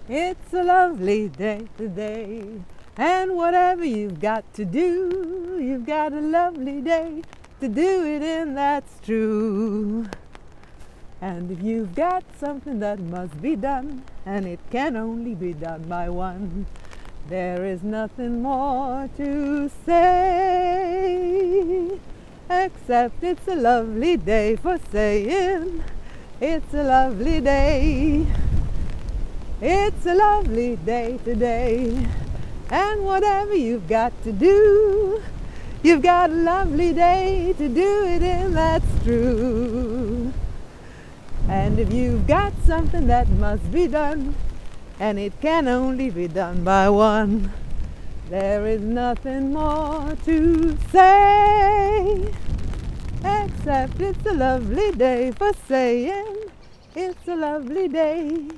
It's a lovely day today, and whatever you've got to do, you've got a lovely day to do it in, that's true. And if you've got something that must be done, and it can only be done by one, there is nothing more to say, except it's a lovely day for saying, it's a lovely day. It's a lovely day today, and whatever you've got to do, you've got a lovely day to do it in, that's true. And if you've got something that must be done, and it can only be done by one, there is nothing more to say, except it's a lovely day for saying, it's a lovely day.